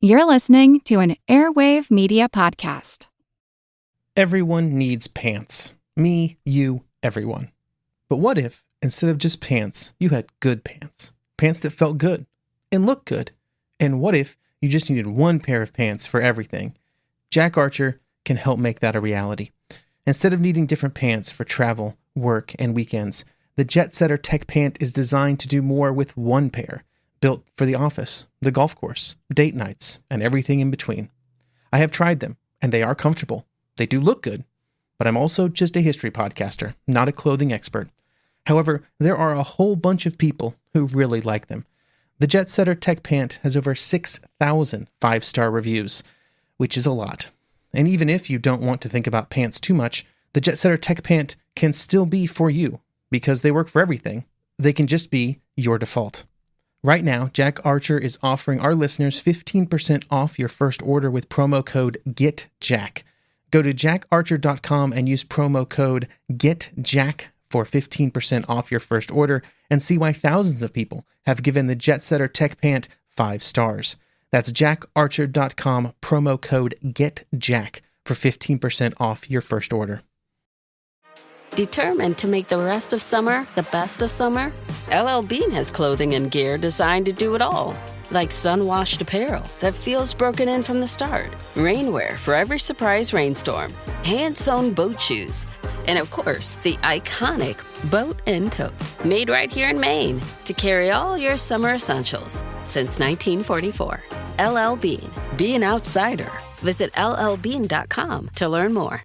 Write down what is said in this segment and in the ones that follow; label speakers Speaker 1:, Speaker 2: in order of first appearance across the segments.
Speaker 1: You're listening to an Airwave Media Podcast.
Speaker 2: Everyone needs pants. Me, you, everyone. But what if, instead of just pants, you had good pants? Pants that felt good and looked good. And what if you just needed one pair of pants for everything? Jack Archer can help make that a reality. Instead of needing different pants for travel, work, and weekends, the Jetsetter Tech Pant is designed to do more with one pair, built for the office, the golf course, date nights, and everything in between. I have tried them, and they are comfortable. They do look good, but I'm also just a history podcaster, not a clothing expert. However, there are a whole bunch of people who really like them. The Jetsetter Tech Pant has over 6,000 five-star reviews, which is a lot. And even if you don't want to think about pants too much, the Jetsetter Tech Pant can still be for you, because they work for everything. They can just be your default. Right now, Jack Archer is offering our listeners 15% off your first order with promo code GETJACK. Go to jackarcher.com and use promo code GETJACK for 15% off your first order and see why thousands of people have given the Jetsetter Tech Pant 5 stars. That's jackarcher.com, promo code GETJACK for 15% off your first order.
Speaker 3: Determined to make the rest of summer the best of summer? LL Bean has clothing and gear designed to do it all. Like sun-washed apparel that feels broken in from the start, rainwear for every surprise rainstorm, hand-sewn boat shoes, and of course, the iconic Boat and Tote, made right here in Maine to carry all your summer essentials since 1944. LL Bean. Be an outsider. Visit llbean.com to learn more.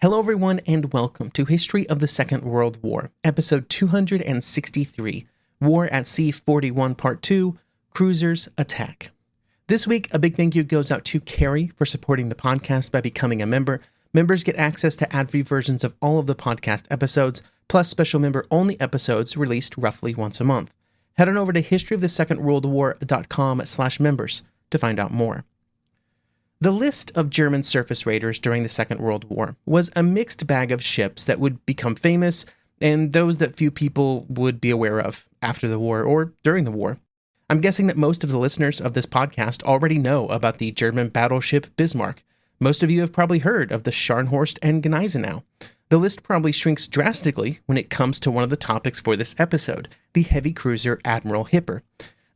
Speaker 2: Hello everyone and welcome to History of the Second World War, episode 263, War at Sea 41 Part 2, Cruisers Attack. This week, a big thank you goes out to Carrie for supporting the podcast by becoming a member. Members get access to ad-free versions of all of the podcast episodes, plus special member-only episodes released roughly once a month. Head on over to historyofthesecondworldwar.com/members to find out more. The list of German surface raiders during the Second World War was a mixed bag of ships that would become famous and those that few people would be aware of after the war or during the war. I'm guessing that most of the listeners of this podcast already know about the German battleship Bismarck. Most of you have probably heard of the Scharnhorst and Gneisenau. The list probably shrinks drastically when it comes to one of the topics for this episode, the heavy cruiser Admiral Hipper.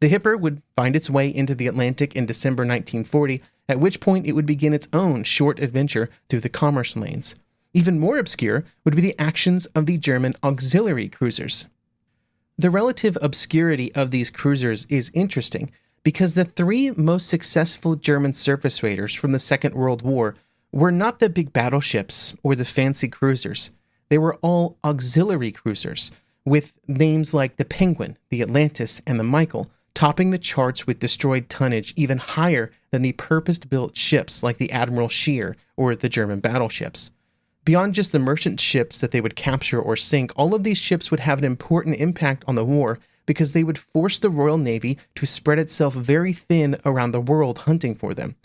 Speaker 2: The Hipper would find its way into the Atlantic in December 1940, at which point it would begin its own short adventure through the commerce lanes. Even more obscure would be the actions of the German auxiliary cruisers. The relative obscurity of these cruisers is interesting because the three most successful German surface raiders from the Second World War were not the big battleships or the fancy cruisers. They were all auxiliary cruisers, with names like the Penguin, the Atlantis, and the Michael, topping the charts with destroyed tonnage even higher than the purpose-built ships like the Admiral Scheer or the German battleships. Beyond just the merchant ships that they would capture or sink, all of these ships would have an important impact on the war because they would force the Royal Navy to spread itself very thin around the world hunting for them.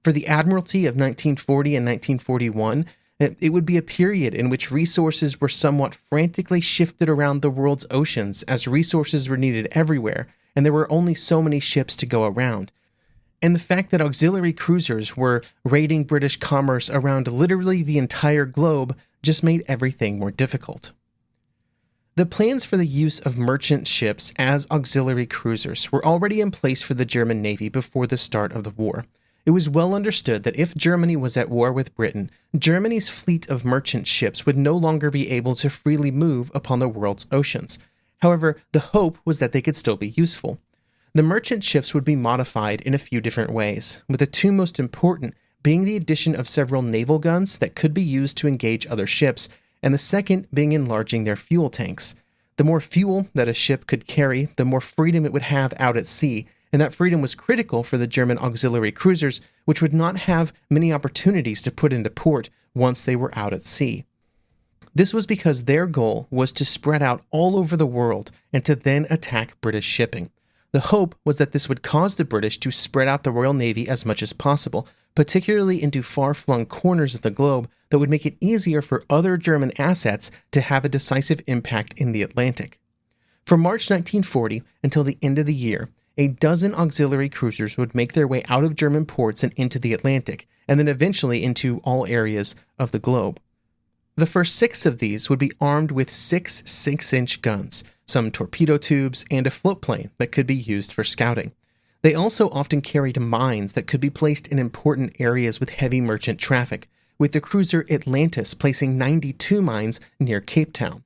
Speaker 2: For the Admiralty of 1940 and 1941, it would be a period in which resources were somewhat frantically shifted around the world's oceans as resources were needed everywhere, and there were only so many ships to go around. And the fact that auxiliary cruisers were raiding British commerce around literally the entire globe just made everything more difficult. The plans for the use of merchant ships as auxiliary cruisers were already in place for the German Navy before the start of the war. It was well understood that if Germany was at war with Britain, Germany's fleet of merchant ships would no longer be able to freely move upon the world's oceans. However, the hope was that they could still be useful. The merchant ships would be modified in a few different ways, with the two most important being the addition of several naval guns that could be used to engage other ships, and the second being enlarging their fuel tanks. The more fuel that a ship could carry, the more freedom it would have out at sea, and that freedom was critical for the German auxiliary cruisers, which would not have many opportunities to put into port once they were out at sea. This was because their goal was to spread out all over the world and to then attack British shipping. The hope was that this would cause the British to spread out the Royal Navy as much as possible, particularly into far-flung corners of the globe that would make it easier for other German assets to have a decisive impact in the Atlantic. From March 1940 until the end of the year, a dozen auxiliary cruisers would make their way out of German ports and into the Atlantic, and then eventually into all areas of the globe. The first 6 of these would be armed with 6 6-inch guns, some torpedo tubes, and a float plane that could be used for scouting. They also often carried mines that could be placed in important areas with heavy merchant traffic, with the cruiser Atlantis placing 92 mines near Cape Town.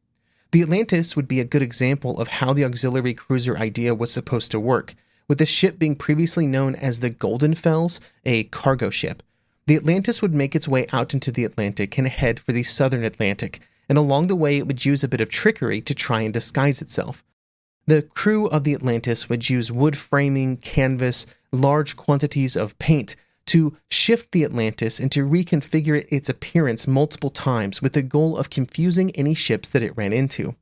Speaker 2: The Atlantis would be a good example of how the auxiliary cruiser idea was supposed to work, with the ship being previously known as the Golden Fells, a cargo ship. The Atlantis would make its way out into the Atlantic and head for the southern Atlantic, and along the way it would use a bit of trickery to try and disguise itself. The crew of the Atlantis would use wood framing, canvas, large quantities of paint to shift the Atlantis and to reconfigure its appearance multiple times with the goal of confusing any ships that it ran into.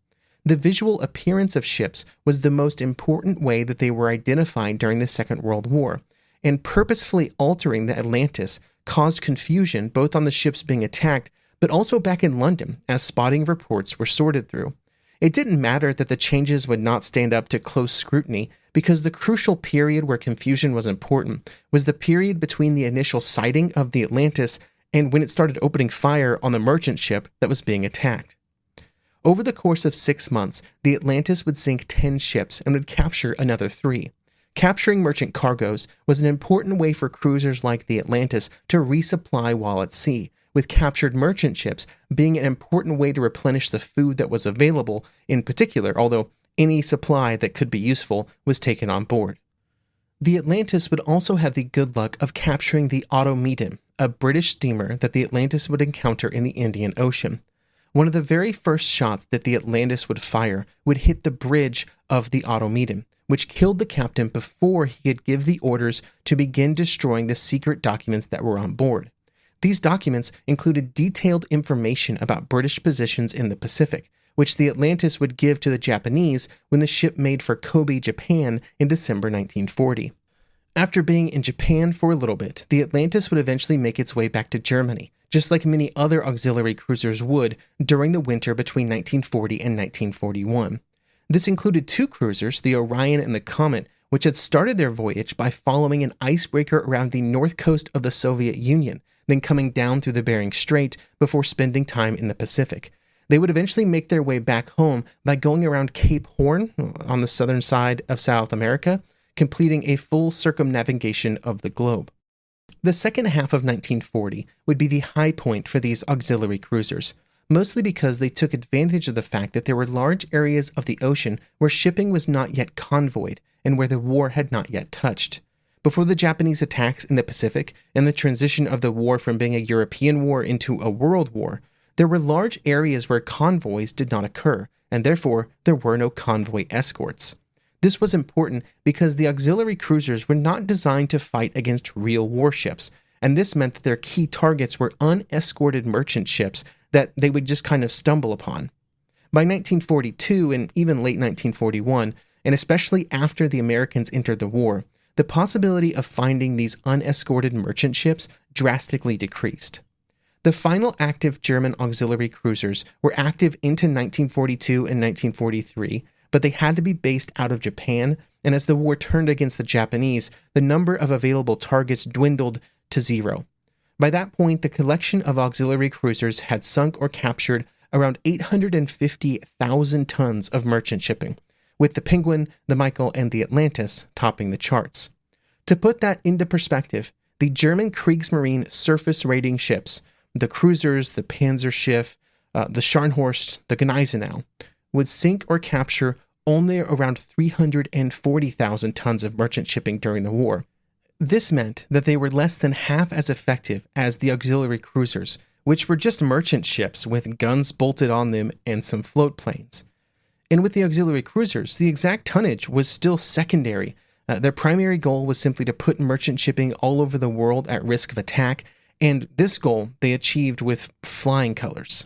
Speaker 2: The visual appearance of ships was the most important way that they were identified during the Second World War, and purposefully altering the Atlantis caused confusion both on the ships being attacked, but also back in London as spotting reports were sorted through. It didn't matter that the changes would not stand up to close scrutiny, because the crucial period where confusion was important was the period between the initial sighting of the Atlantis and when it started opening fire on the merchant ship that was being attacked. Over the course of 6 months, the Atlantis would sink 10 ships and would capture another 3. Capturing merchant cargoes was an important way for cruisers like the Atlantis to resupply while at sea, with captured merchant ships being an important way to replenish the food that was available in particular, although any supply that could be useful was taken on board. The Atlantis would also have the good luck of capturing the Automedon, a British steamer that the Atlantis would encounter in the Indian Ocean. One of the very first shots that the Atlantis would fire would hit the bridge of the Automedon, which killed the captain before he could give the orders to begin destroying the secret documents that were on board. These documents included detailed information about British positions in the Pacific, which the Atlantis would give to the Japanese when the ship made for Kobe, Japan in December 1940. After being in Japan for a little bit, the Atlantis would eventually make its way back to Germany, just like many other auxiliary cruisers would during the winter between 1940 and 1941. This included 2 cruisers, the Orion and the Comet, which had started their voyage by following an icebreaker around the north coast of the Soviet Union, then coming down through the Bering Strait before spending time in the Pacific. They would eventually make their way back home by going around Cape Horn on the southern side of South America, completing a full circumnavigation of the globe. The second half of 1940 would be the high point for these auxiliary cruisers, mostly because they took advantage of the fact that there were large areas of the ocean where shipping was not yet convoyed and where the war had not yet touched. Before the Japanese attacks in the Pacific and the transition of the war from being a European war into a world war, there were large areas where convoys did not occur, and therefore there were no convoy escorts. This was important because the auxiliary cruisers were not designed to fight against real warships, and this meant that their key targets were unescorted merchant ships that they would just kind of stumble upon. By 1942 and even late 1941, and especially after the Americans entered the war, the possibility of finding these unescorted merchant ships drastically decreased. The final active German auxiliary cruisers were active into 1942 and 1943, but they had to be based out of Japan, and as the war turned against the Japanese, the number of available targets dwindled to 0. By that point, the collection of auxiliary cruisers had sunk or captured around 850,000 tons of merchant shipping, with the Penguin, the Michael, and the Atlantis topping the charts. To put that into perspective, the German Kriegsmarine surface raiding ships, the cruisers, the Panzerschiff, the Scharnhorst, the Gneisenau, would sink or capture only around 340,000 tons of merchant shipping during the war. This meant that they were less than half as effective as the auxiliary cruisers, which were just merchant ships with guns bolted on them and some float planes. And with the auxiliary cruisers, the exact tonnage was still secondary. Their primary goal was simply to put merchant shipping all over the world at risk of attack, and this goal they achieved with flying colors.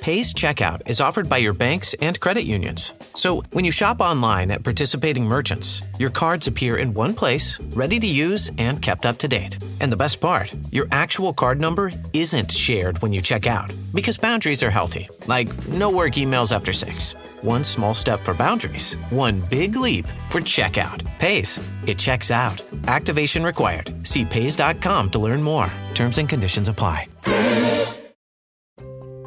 Speaker 4: Paze Checkout is offered by your banks and credit unions. So when you shop online at participating merchants, your cards appear in one place, ready to use and kept up to date. And the best part, your actual card number isn't shared when you check out, because boundaries are healthy, like no work emails after 6. One small step for boundaries, one big leap for checkout. Paze. It checks out. Activation required. See Paze.com to learn more. Terms and conditions apply.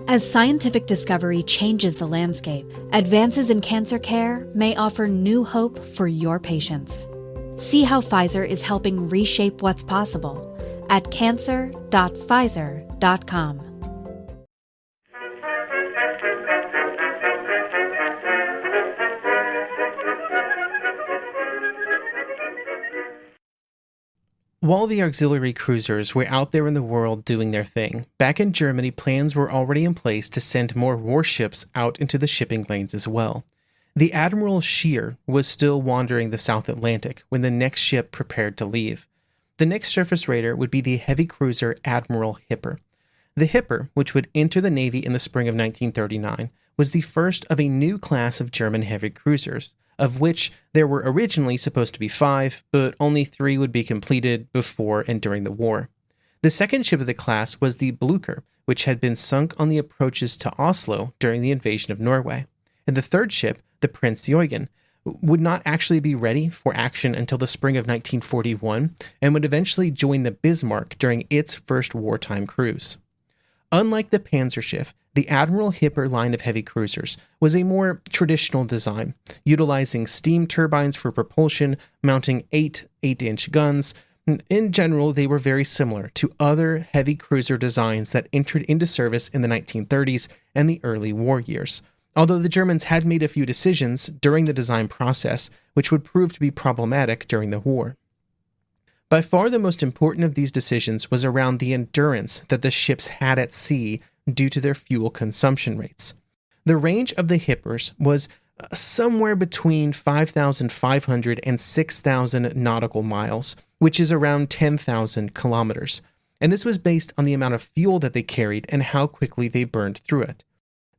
Speaker 5: As scientific discovery changes the landscape, advances in cancer care may offer new hope for your patients. See how Pfizer is helping reshape what's possible at cancer.pfizer.com.
Speaker 2: While the auxiliary cruisers were out there in the world doing their thing, back in Germany plans were already in place to send more warships out into the shipping lanes as well. The Admiral Scheer was still wandering the South Atlantic when the next ship prepared to leave. The next surface raider would be the heavy cruiser Admiral Hipper. The Hipper, which would enter the Navy in the spring of 1939, was the first of a new class of German heavy cruisers, of which there were originally supposed to be 5, but only 3 would be completed before and during the war. The second ship of the class was the Blücher, which had been sunk on the approaches to Oslo during the invasion of Norway. And the third ship, the Prinz Eugen, would not actually be ready for action until the spring of 1941 and would eventually join the Bismarck during its first wartime cruise. Unlike the Panzerschiff, the Admiral Hipper line of heavy cruisers was a more traditional design, utilizing steam turbines for propulsion, mounting 8 8-inch guns. In general, they were very similar to other heavy cruiser designs that entered into service in the 1930s and the early war years, although the Germans had made a few decisions during the design process which would prove to be problematic during the war. By far the most important of these decisions was around the endurance that the ships had at sea due to their fuel consumption rates. The range of the Hippers was somewhere between 5,500 and 6,000 nautical miles, which is around 10,000 kilometers, and this was based on the amount of fuel that they carried and how quickly they burned through it.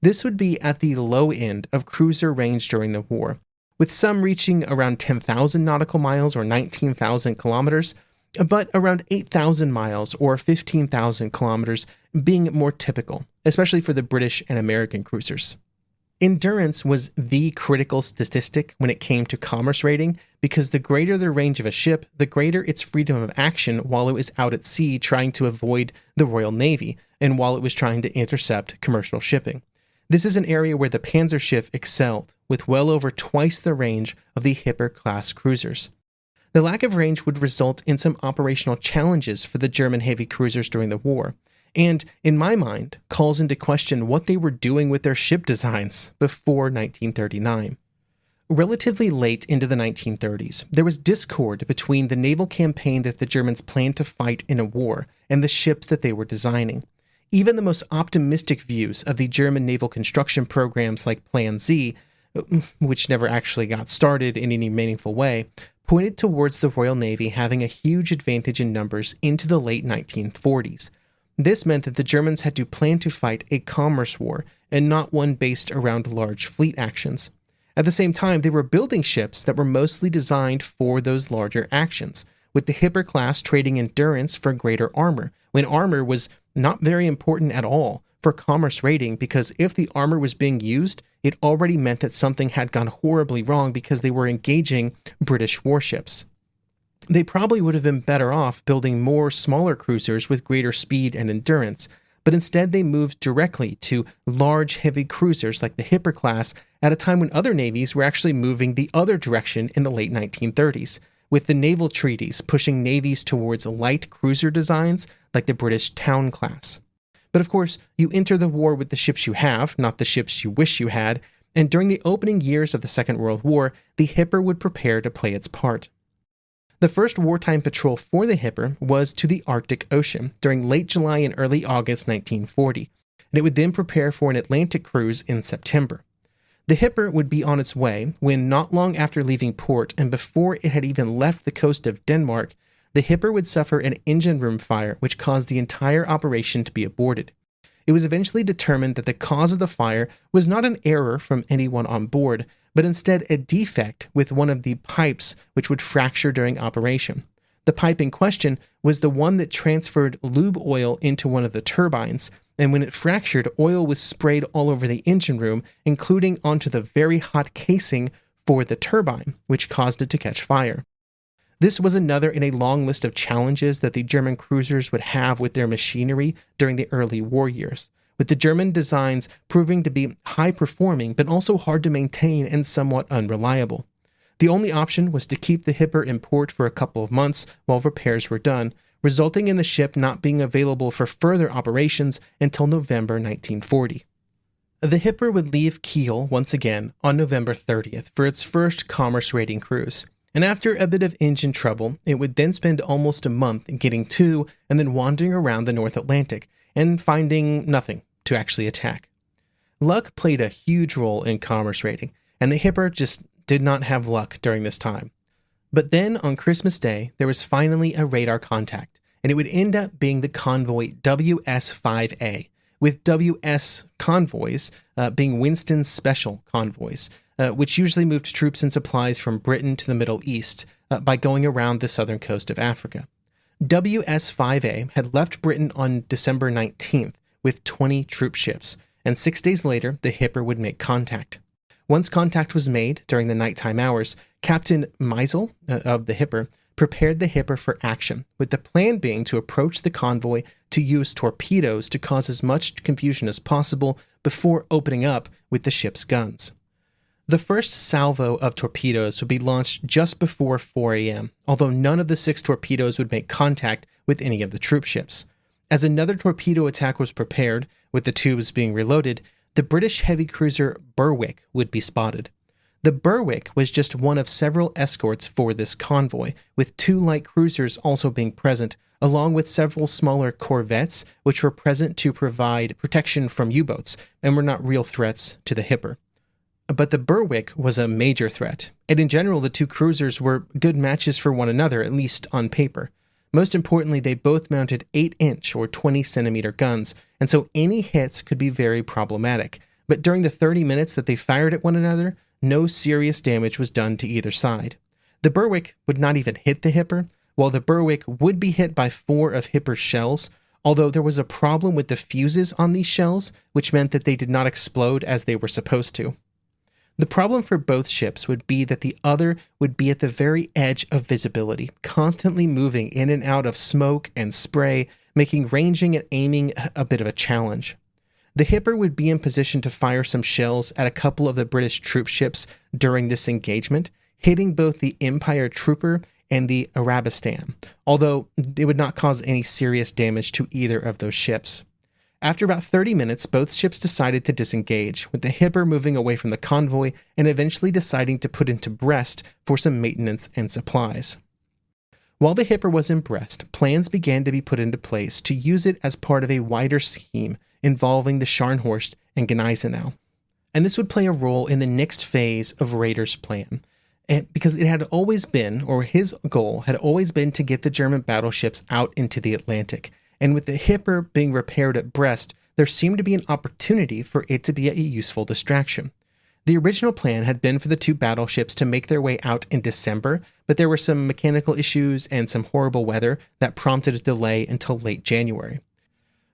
Speaker 2: This would be at the low end of cruiser range during the war, with some reaching around 10,000 nautical miles or 19,000 kilometers, but around 8,000 miles or 15,000 kilometers being more typical, especially for the British and American cruisers. Endurance was the critical statistic when it came to commerce rating, because the greater the range of a ship, the greater its freedom of action while it was out at sea trying to avoid the Royal Navy and while it was trying to intercept commercial shipping. This is an area where the Panzerschiff excelled, with well over twice the range of the Hipper-class cruisers. The lack of range would result in some operational challenges for the German heavy cruisers during the war, and, in my mind, calls into question what they were doing with their ship designs before 1939. Relatively late into the 1930s, there was discord between the naval campaign that the Germans planned to fight in a war and the ships that they were designing. Even the most optimistic views of the German naval construction programs like Plan Z, which never actually got started in any meaningful way, pointed towards the Royal Navy having a huge advantage in numbers into the late 1940s. This meant that the Germans had to plan to fight a commerce war and not one based around large fleet actions. At the same time, they were building ships that were mostly designed for those larger actions, with the Hipper class trading endurance for greater armor, when armor was not very important at all for commerce rating, because if the armor was being used, it already meant that something had gone horribly wrong because they were engaging British warships. They probably would have been better off building more smaller cruisers with greater speed and endurance, but instead they moved directly to large heavy cruisers like the Hipper class at a time when other navies were actually moving the other direction in the late 1930s, with the naval treaties pushing navies towards light cruiser designs like the British Town class. But of course, you enter the war with the ships you have, not the ships you wish you had, and during the opening years of the Second World War, the Hipper would prepare to play its part. The first wartime patrol for the Hipper was to the Arctic Ocean during late July and early August 1940, and it would then prepare for an Atlantic cruise in September. The Hipper would be on its way when, not long after leaving port and before it had even left the coast of Denmark, the Hipper would suffer an engine room fire which caused the entire operation to be aborted. it was eventually determined that the cause of the fire was not an error from anyone on board, but instead a defect with one of the pipes which would fracture during operation. The pipe in question was the one that transferred lube oil into one of the turbines, and when it fractured, oil was sprayed all over the engine room, including onto the very hot casing for the turbine, which caused it to catch fire. This was another in a long list of challenges that the German cruisers would have with their machinery during the early war years, with the German designs proving to be high-performing but also hard to maintain and somewhat unreliable. The only option was to keep the Hipper in port for a couple of months while repairs were done, resulting in the ship not being available for further operations until November 1940. The Hipper would leave Kiel once again on November 30th for its first commerce raiding cruise, and after a bit of engine trouble, it would then spend almost a month getting to and then wandering around the North Atlantic and finding nothing to actually attack. Luck played a huge role in commerce raiding, and the Hipper just did not have luck during this time. But then, on Christmas Day, there was finally a radar contact, and it would end up being the convoy WS-5A, with WS convoys being Winston's special convoys, which usually moved troops and supplies from Britain to the Middle East by going around the southern coast of Africa. WS-5A had left Britain on December 19th with 20 troop ships, and 6 days later, the Hipper would make contact. Once contact was made during the nighttime hours, Captain Meisel of the Hipper prepared the Hipper for action, with the plan being to approach the convoy to use torpedoes to cause as much confusion as possible before opening up with the ship's guns. The first salvo of torpedoes would be launched just before 4 a.m., although none of the 6 torpedoes would make contact with any of the troop ships. As another torpedo attack was prepared, with the tubes being reloaded, the British heavy cruiser Berwick would be spotted. The Berwick was just one of several escorts for this convoy, with 2 light cruisers also being present, along with several smaller corvettes, which were present to provide protection from U-boats and were not real threats to the Hipper. But the Berwick was a major threat, and in general the 2 cruisers were good matches for one another, at least on paper. Most importantly, they both mounted 8-inch or 20-centimeter guns, and so any hits could be very problematic. But during the 30 minutes that they fired at one another, no serious damage was done to either side. The Berwick would not even hit the Hipper, while the Berwick would be hit by 4 of Hipper's shells, although there was a problem with the fuses on these shells, which meant that they did not explode as they were supposed to. The problem for both ships would be that the other would be at the very edge of visibility, constantly moving in and out of smoke and spray, making ranging and aiming a bit of a challenge. The Hipper would be in position to fire some shells at a couple of the British troop ships during this engagement, hitting both the Empire Trooper and the Arabistan, although it would not cause any serious damage to either of those ships. After about 30 minutes, both ships decided to disengage, with the Hipper moving away from the convoy and eventually deciding to put into Brest for some maintenance and supplies. While the Hipper was in Brest, plans began to be put into place to use it as part of a wider scheme involving the Scharnhorst and Gneisenau. And this would play a role in the next phase of Rader's plan, because it had always been, or his goal had always been, to get the German battleships out into the Atlantic. And with the Hipper being repaired at Brest, there seemed to be an opportunity for it to be a useful distraction. The original plan had been for the 2 battleships to make their way out in December, but there were some mechanical issues and some horrible weather that prompted a delay until late January.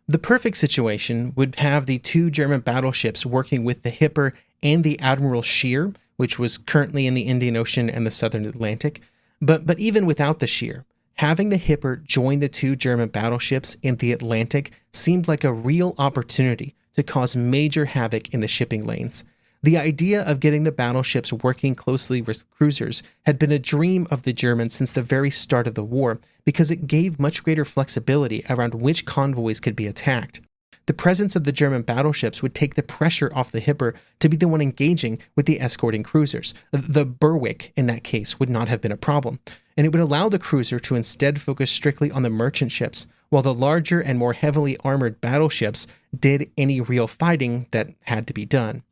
Speaker 2: The perfect situation would have the 2 German battleships working with the Hipper and the Admiral Scheer, which was currently in the Indian Ocean and the Southern Atlantic, but even without the Scheer, having the Hipper join the 2 German battleships in the Atlantic seemed like a real opportunity to cause major havoc in the shipping lanes. The idea of getting the battleships working closely with cruisers had been a dream of the Germans since the very start of the war, because it gave much greater flexibility around which convoys could be attacked. The presence of the German battleships would take the pressure off the Hipper to be the one engaging with the escorting cruisers. The Berwick, in that case, would not have been a problem, and it would allow the cruiser to instead focus strictly on the merchant ships, while the larger and more heavily armored battleships did any real fighting that had to be done.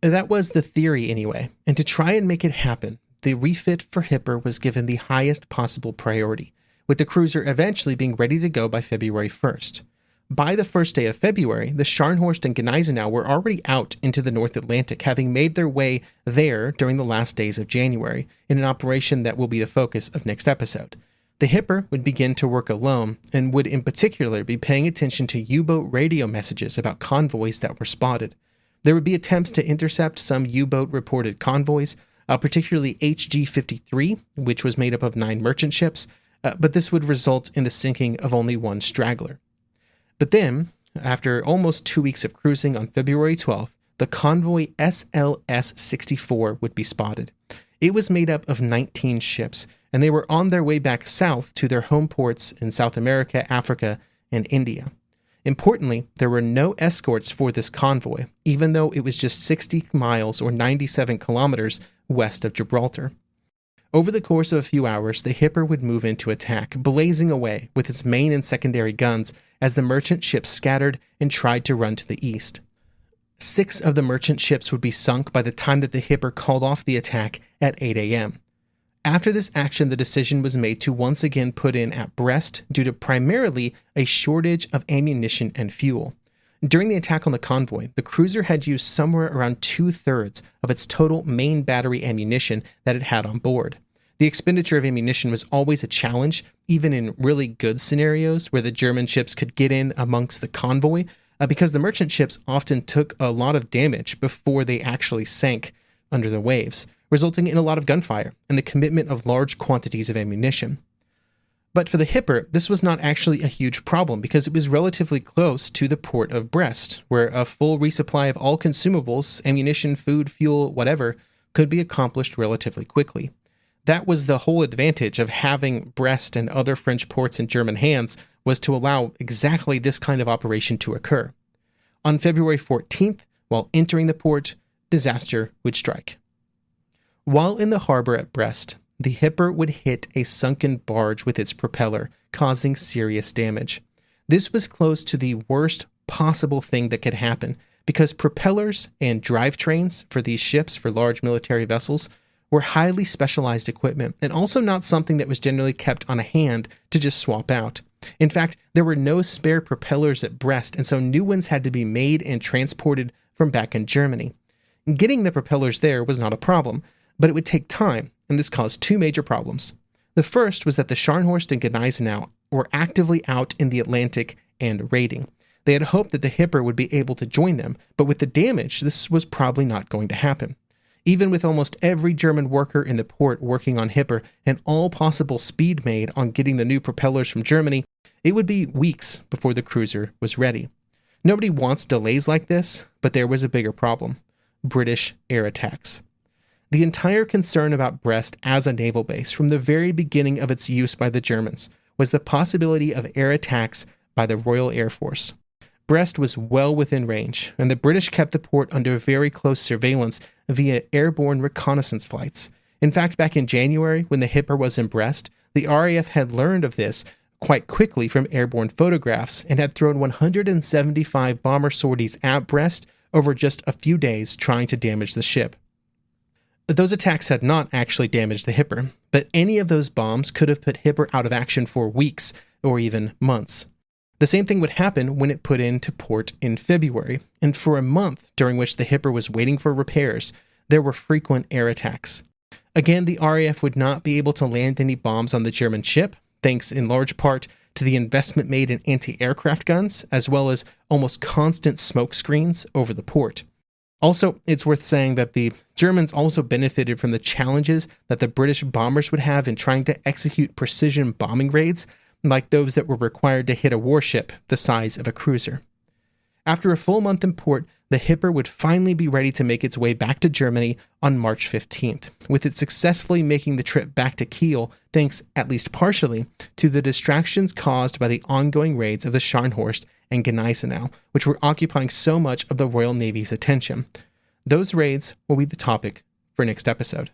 Speaker 2: That was the theory anyway, and to try and make it happen, the refit for Hipper was given the highest possible priority, with the cruiser eventually being ready to go by February 1st. By the first day of February, the Scharnhorst and Gneisenau were already out into the North Atlantic, having made their way there during the last days of January, in an operation that will be the focus of next episode. The Hipper would begin to work alone, and would in particular be paying attention to U-boat radio messages about convoys that were spotted. There would be attempts to intercept some U-boat reported convoys, particularly HG-53, which was made up of 9 merchant ships, but this would result in the sinking of only one straggler. But then, after almost 2 weeks of cruising on February 12th, the convoy SLS-64 would be spotted. It was made up of 19 ships, and they were on their way back south to their home ports in South America, Africa, and India. Importantly, there were no escorts for this convoy, even though it was just 60 miles or 97 kilometers west of Gibraltar. Over the course of a few hours, the Hipper would move into attack, blazing away with its main and secondary guns as the merchant ships scattered and tried to run to the east. 6 of the merchant ships would be sunk by the time that the Hipper called off the attack at 8 a.m. After this action, the decision was made to once again put in at Brest due to primarily a shortage of ammunition and fuel. During the attack on the convoy, the cruiser had used somewhere around 2/3 of its total main battery ammunition that it had on board. The expenditure of ammunition was always a challenge, even in really good scenarios where the German ships could get in amongst the convoy, because the merchant ships often took a lot of damage before they actually sank under the waves, resulting in a lot of gunfire and the commitment of large quantities of ammunition. But for the Hipper, this was not actually a huge problem because it was relatively close to the port of Brest, where a full resupply of all consumables, ammunition, food, fuel, whatever, could be accomplished relatively quickly. That was the whole advantage of having Brest and other French ports in German hands, was to allow exactly this kind of operation to occur. On February 14th, while entering the port, disaster would strike. While in the harbor at Brest, the Hipper would hit a sunken barge with its propeller, causing serious damage. This was close to the worst possible thing that could happen, because propellers and drivetrains for these ships, for large military vessels, were highly specialized equipment, and also not something that was generally kept on hand to just swap out. In fact, there were no spare propellers at Brest, and so new ones had to be made and transported from back in Germany. Getting the propellers there was not a problem, but it would take time, and this caused 2 major problems. The first was that the Scharnhorst and Gneisenau were actively out in the Atlantic and raiding. They had hoped that the Hipper would be able to join them, but with the damage, this was probably not going to happen. Even with almost every German worker in the port working on Hipper and all possible speed made on getting the new propellers from Germany, it would be weeks before the cruiser was ready. Nobody wants delays like this, but there was a bigger problem: British air attacks. The entire concern about Brest as a naval base from the very beginning of its use by the Germans was the possibility of air attacks by the Royal Air Force. Brest was well within range, and the British kept the port under very close surveillance via airborne reconnaissance flights. In fact, back in January, when the Hipper was in Brest, the RAF had learned of this quite quickly from airborne photographs and had thrown 175 bomber sorties at Brest over just a few days trying to damage the ship. Those attacks had not actually damaged the Hipper, but any of those bombs could have put Hipper out of action for weeks or even months. The same thing would happen when it put into port in February, and for a month during which the Hipper was waiting for repairs, there were frequent air attacks. Again, the RAF would not be able to land any bombs on the German ship, thanks in large part to the investment made in anti-aircraft guns, as well as almost constant smoke screens over the port. Also, it's worth saying that the Germans also benefited from the challenges that the British bombers would have in trying to execute precision bombing raids, like those that were required to hit a warship the size of a cruiser. After a full month in port, the Hipper would finally be ready to make its way back to Germany on March 15th, with it successfully making the trip back to Kiel thanks, at least partially, to the distractions caused by the ongoing raids of the Scharnhorst and Gneisenau, which were occupying so much of the Royal Navy's attention. Those raids will be the topic for next episode.